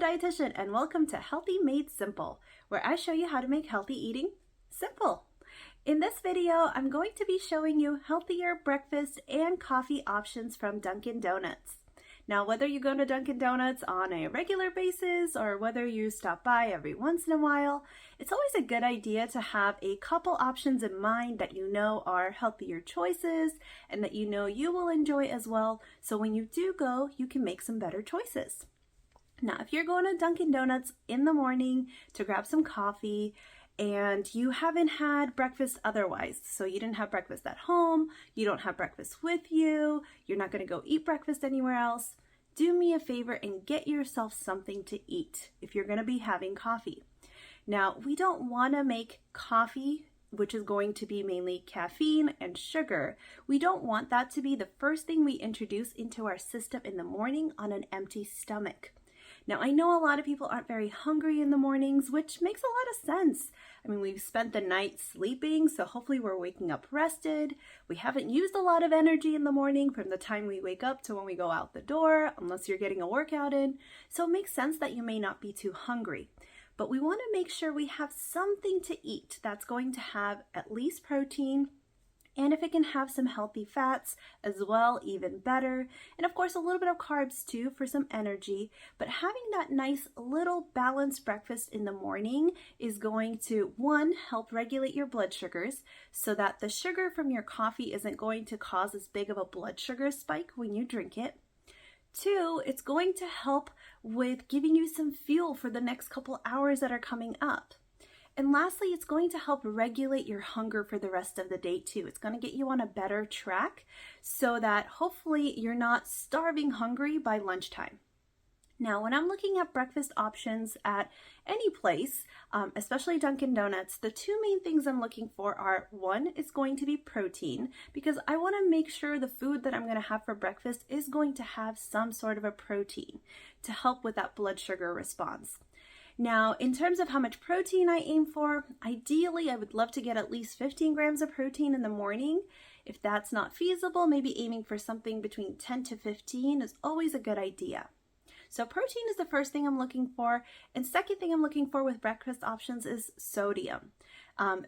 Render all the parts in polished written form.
Dietitian, and welcome to Healthy Made Simple, where I show you how to make healthy eating simple. In this video, I'm going to be showing you healthier breakfast and coffee options from Dunkin Donuts. Now, whether you go to Dunkin Donuts on a regular basis or whether you stop by every once in a while, it's always a good idea to have a couple options in mind that you know are healthier choices and that you know you will enjoy as well, so when you do go, you can make some better choices. Now, if you're going to Dunkin Donuts in the morning to grab some coffee and you haven't had breakfast otherwise, so you didn't have breakfast at home, you don't have breakfast with you, you're not going to go eat breakfast anywhere else, do me a favor and get yourself something to eat if you're going to be having coffee. Now, we don't want to make coffee, which is going to be mainly caffeine and sugar. We don't want that to be the first thing we introduce into our system in the morning on an empty stomach. Now, I know a lot of people aren't very hungry in the mornings, which makes a lot of sense. I mean, we've spent the night sleeping, so hopefully we're waking up rested. We haven't used a lot of energy in the morning from the time we wake up to when we go out the door, unless you're getting a workout in. So it makes sense that you may not be too hungry. But we want to make sure we have something to eat that's going to have at least protein, and if it can have some healthy fats as well, even better. And of course, a little bit of carbs too for some energy. But having that nice little balanced breakfast in the morning is going to, one, help regulate your blood sugars so that the sugar from your coffee isn't going to cause as big of a blood sugar spike when you drink it. Two, it's going to help with giving you some fuel for the next couple hours that are coming up. And lastly, it's going to help regulate your hunger for the rest of the day too. It's going to get you on a better track so that hopefully you're not starving hungry by lunchtime. Now, when I'm looking at breakfast options at any place, especially Dunkin Donuts, the two main things I'm looking for are, one, is going to be protein, because I want to make sure the food that I'm going to have for breakfast is going to have some sort of a protein to help with that blood sugar response. Now, in terms of how much protein I aim for, ideally I would love to get at least 15 grams of protein in the morning. If that's not feasible, maybe aiming for something between 10 to 15 is always a good idea. So protein is the first thing I'm looking for, and second thing I'm looking for with breakfast options is sodium.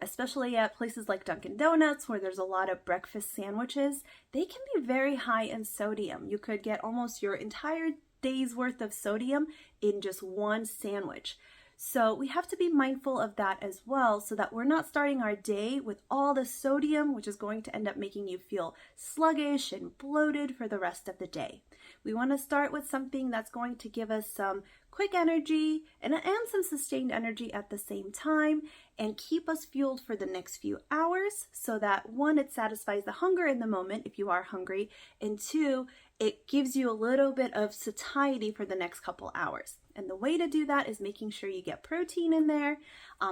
Especially at places like Dunkin Donuts where there's a lot of breakfast sandwiches, they can be very high in sodium. You could get almost your entire day's worth of sodium in just one sandwich. So we have to be mindful of that as well so that we're not starting our day with all the sodium, which is going to end up making you feel sluggish and bloated for the rest of the day. We want to start with something that's going to give us some quick energy and some sustained energy at the same time and keep us fueled for the next few hours so that, one, it satisfies the hunger in the moment if you are hungry, and two, it gives you a little bit of satiety for the next couple hours. And the way to do that is making sure you get protein in there.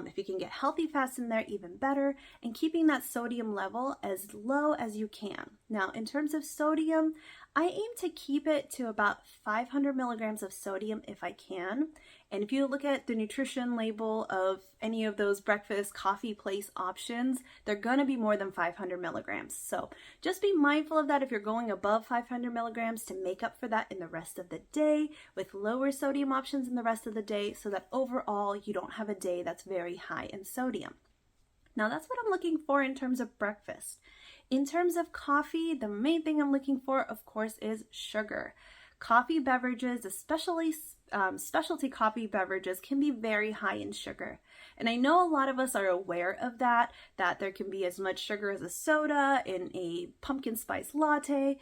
If you can get healthy fats in there, even better, and keeping that sodium level as low as you can. Now, in terms of sodium, I aim to keep it to about 500 milligrams of sodium if I can. And if you look at the nutrition label of any of those breakfast coffee place options, they're going to be more than 500 milligrams. So just be mindful of that if you're going above 500 milligrams to make up for that in the rest of the day with lower sodium options in the rest of the day so that overall you don't have a day that's very high in sodium. Now that's what I'm looking for in terms of breakfast. In terms of coffee, the main thing I'm looking for, of course, is sugar. Coffee beverages, especially specialty coffee beverages, can be very high in sugar. And I know a lot of us are aware of that there can be as much sugar as a soda in a pumpkin spice latte,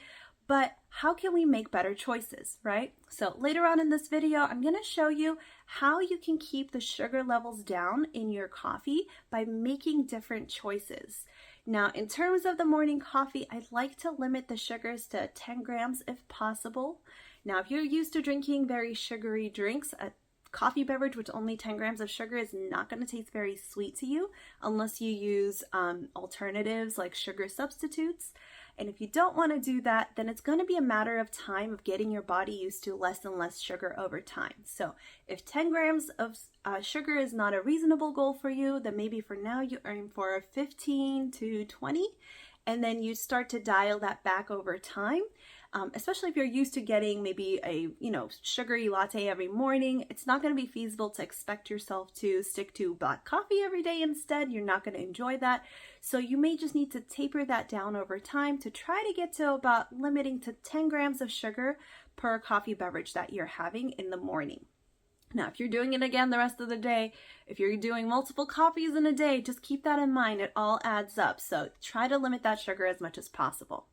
but how can we make better choices, right? So later on in this video, I'm going to show you how you can keep the sugar levels down in your coffee by making different choices. Now, in terms of the morning coffee, I'd like to limit the sugars to 10 grams if possible. Now, if you're used to drinking very sugary drinks, a coffee beverage with only 10 grams of sugar is not going to taste very sweet to you unless you use alternatives like sugar substitutes. And if you don't want to do that, then it's going to be a matter of time of getting your body used to less and less sugar over time. So if 10 grams of sugar is not a reasonable goal for you, then maybe for now you aim for 15 to 20. and then you start to dial that back over time. Especially if you're used to getting maybe a sugary latte every morning, it's not going to be feasible to expect yourself to stick to black coffee every day instead. You're not going to enjoy that. So you may just need to taper that down over time to try to get to about limiting to 10 grams of sugar per coffee beverage that you're having in the morning. Now, if you're doing it again the rest of the day, if you're doing multiple coffees in a day, just keep that in mind. It all adds up. So try to limit that sugar as much as possible.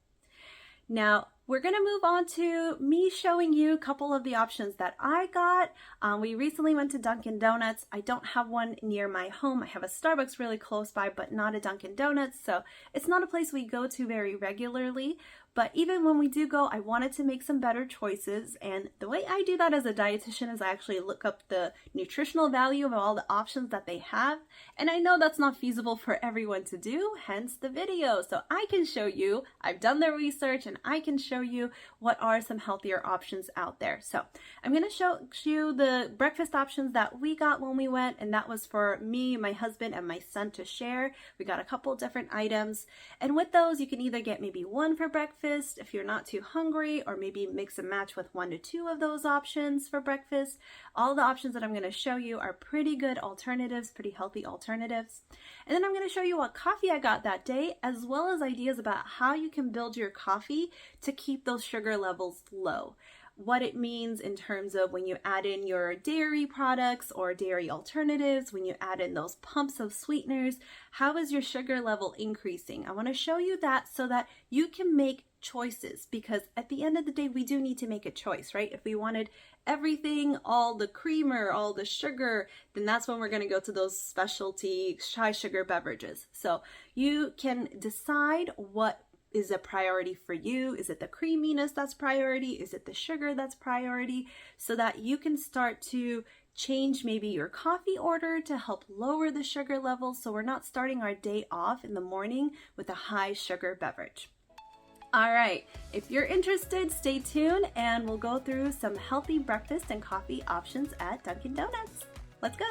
Now, we're going to move on to me showing you a couple of the options that I got. We recently went to Dunkin Donuts. I don't have one near my home. I have a Starbucks really close by, but not a Dunkin Donuts. So it's not a place we go to very regularly. But even when we do go, I wanted to make some better choices. And the way I do that as a dietitian is I actually look up the nutritional value of all the options that they have. And I know that's not feasible for everyone to do, hence the video. So I can show you, I've done the research, and I can show you what are some healthier options out there. So I'm going to show you the breakfast options that we got when we went, and that was for me, my husband, and my son to share. We got a couple different items, and with those you can either get maybe one for breakfast if you're not too hungry, or maybe mix and match with 1 to 2 of those options for breakfast. All the options that I'm going to show you are pretty good alternatives, pretty healthy alternatives. And then I'm going to show you what coffee I got that day, as well as ideas about how you can build your coffee to keep those sugar levels low. What it means in terms of when you add in your dairy products or dairy alternatives, when you add in those pumps of sweeteners, how is your sugar level increasing? I want to show you that so that you can make choices, because at the end of the day, we do need to make a choice, right? If we wanted everything, all the creamer, all the sugar, then that's when we're going to go to those specialty high sugar beverages. So you can decide what is a priority for you. Is it the creaminess that's priority? Is it the sugar that's priority? So that you can start to change maybe your coffee order to help lower the sugar levels, so we're not starting our day off in the morning with a high sugar beverage. All right, if you're interested, stay tuned and we'll go through some healthy breakfast and coffee options at Dunkin Donuts. Let's go.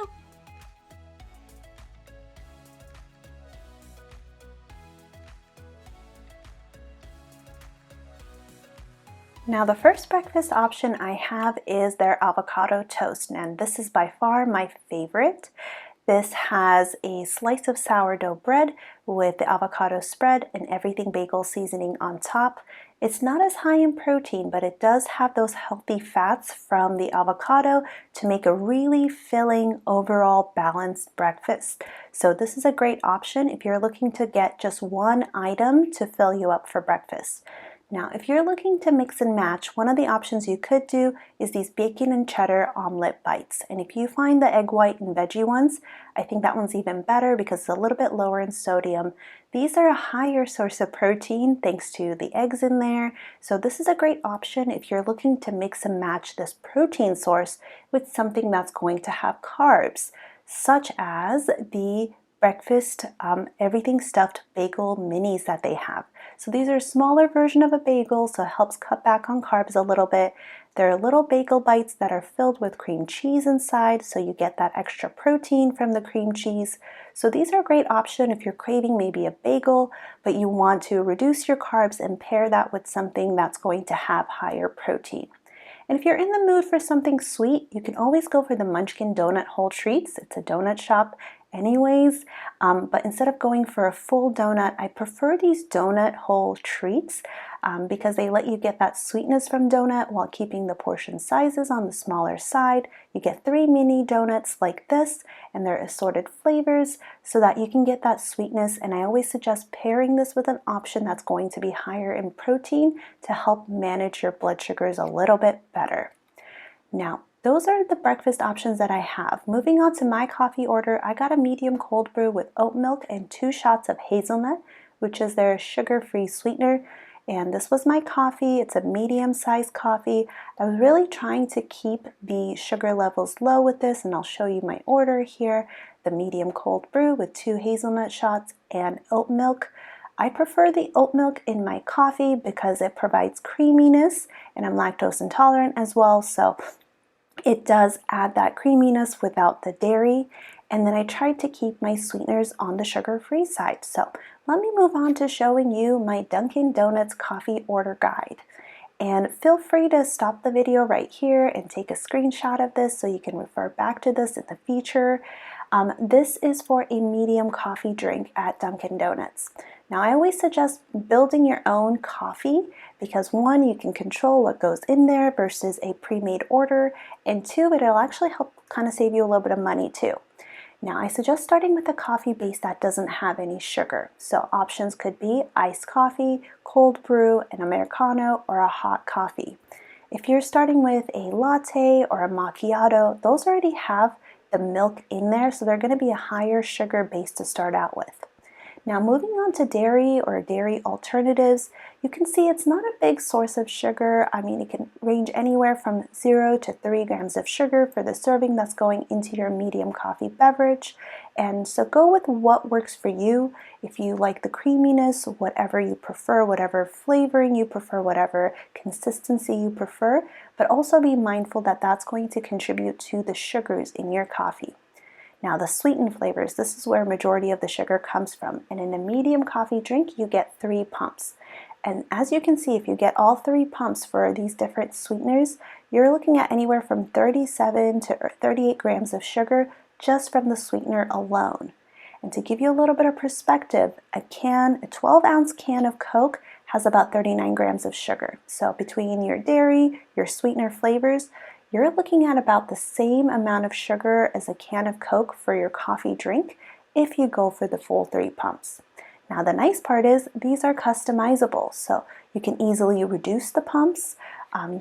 Now the first breakfast option I have is their avocado toast, and this is by far my favorite. This has a slice of sourdough bread with the avocado spread and everything bagel seasoning on top. It's not as high in protein, but it does have those healthy fats from the avocado to make a really filling, overall balanced breakfast. So this is a great option if you're looking to get just one item to fill you up for breakfast. Now, if you're looking to mix and match, one of the options you could do is these bacon and cheddar omelet bites. And if you find the egg white and veggie ones, I think that one's even better because it's a little bit lower in sodium. These are a higher source of protein thanks to the eggs in there. So this is a great option if you're looking to mix and match this protein source with something that's going to have carbs, such as the breakfast everything stuffed bagel minis that they have. So these are a smaller version of a bagel, so it helps cut back on carbs a little bit. They're little bagel bites that are filled with cream cheese inside, so you get that extra protein from the cream cheese. So these are a great option if you're craving maybe a bagel, but you want to reduce your carbs and pair that with something that's going to have higher protein. And if you're in the mood for something sweet, you can always go for the Munchkin Donut Hole Treats. It's a donut shop anyways, but instead of going for a full donut, I prefer these donut hole treats because they let you get that sweetness from donut while keeping the portion sizes on the smaller side. You get 3 mini donuts like this, and they're assorted flavors so that you can get that sweetness. And I always suggest pairing this with an option that's going to be higher in protein to help manage your blood sugars a little bit better. Now, those are the breakfast options that I have. Moving on to my coffee order, I got a medium cold brew with oat milk and 2 shots of hazelnut, which is their sugar-free sweetener. And this was my coffee. It's a medium-sized coffee. I was really trying to keep the sugar levels low with this, and I'll show you my order here. The medium cold brew with 2 hazelnut shots and oat milk. I prefer the oat milk in my coffee because it provides creaminess, and I'm lactose intolerant as well, so it does add that creaminess without the dairy. and then I tried to keep my sweeteners on the sugar-free side. So let me move on to showing you my Dunkin Donuts coffee order guide. And feel free to stop the video right here and take a screenshot of this so you can refer back to this in the future. This is for a medium coffee drink at Dunkin Donuts. Now I always suggest building your own coffee because one, you can control what goes in there versus a pre-made order, and two, it'll actually help kind of save you a little bit of money too. Now I suggest starting with a coffee base that doesn't have any sugar. So options could be iced coffee, cold brew, an Americano, or a hot coffee. If you're starting with a latte or a macchiato, those already have the milk in there, so they're going to be a higher sugar base to start out with. Now moving on to dairy or dairy alternatives, you can see it's not a big source of sugar. I mean, it can range anywhere from 0 to 3 grams of sugar for the serving that's going into your medium coffee beverage. And so go with what works for you. If you like the creaminess, whatever you prefer, whatever flavoring you prefer, whatever consistency you prefer, but also be mindful that that's going to contribute to the sugars in your coffee. Now the sweetened flavors, this is where a majority of the sugar comes from. And in a medium coffee drink, you get 3 pumps. And as you can see, if you get all 3 pumps for these different sweeteners, you're looking at anywhere from 37 to 38 grams of sugar just from the sweetener alone. And to give you a little bit of perspective, a 12-ounce can of Coke has about 39 grams of sugar. So between your dairy, your sweetener flavors, you're looking at about the same amount of sugar as a can of Coke for your coffee drink if you go for the full 3 pumps. Now the nice part is these are customizable, so you can easily reduce the pumps.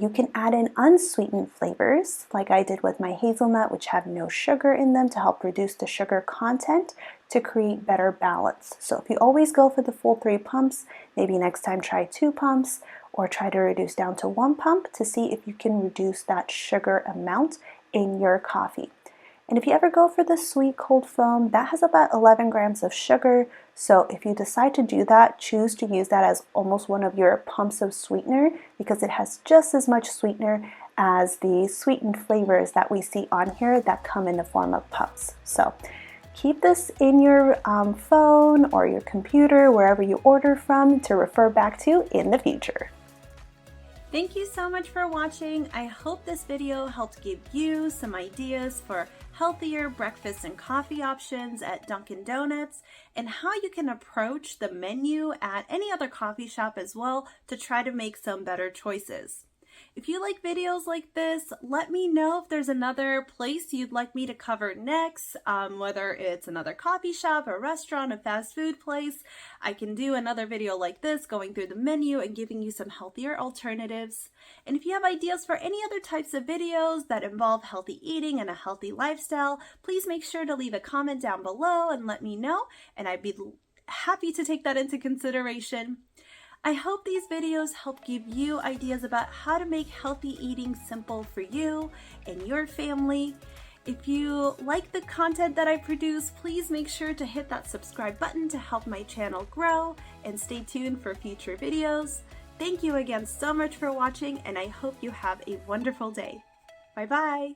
You can add in unsweetened flavors like I did with my hazelnut, which have no sugar in them, to help reduce the sugar content to create better balance. So if you always go for the full 3 pumps, maybe next time try 2 pumps, or try to reduce down to 1 pump to see if you can reduce that sugar amount in your coffee. And if you ever go for the sweet cold foam, that has about 11 grams of sugar. So if you decide to do that, choose to use that as almost one of your pumps of sweetener because it has just as much sweetener as the sweetened flavors that we see on here that come in the form of pumps. So keep this in your phone or your computer, wherever you order from, to refer back to in the future. Thank you so much for watching. I hope this video helped give you some ideas for healthier breakfast and coffee options at Dunkin Donuts and how you can approach the menu at any other coffee shop as well to try to make some better choices. If you like videos like this, let me know if there's another place you'd like me to cover next, whether it's another coffee shop, a restaurant, a fast food place. I can do another video like this going through the menu and giving you some healthier alternatives. And if you have ideas for any other types of videos that involve healthy eating and a healthy lifestyle, please make sure to leave a comment down below and let me know, and I'd be happy to take that into consideration. I hope these videos help give you ideas about how to make healthy eating simple for you and your family. If you like the content that I produce, please make sure to hit that subscribe button to help my channel grow and stay tuned for future videos. Thank you again so much for watching, and I hope you have a wonderful day. Bye-bye.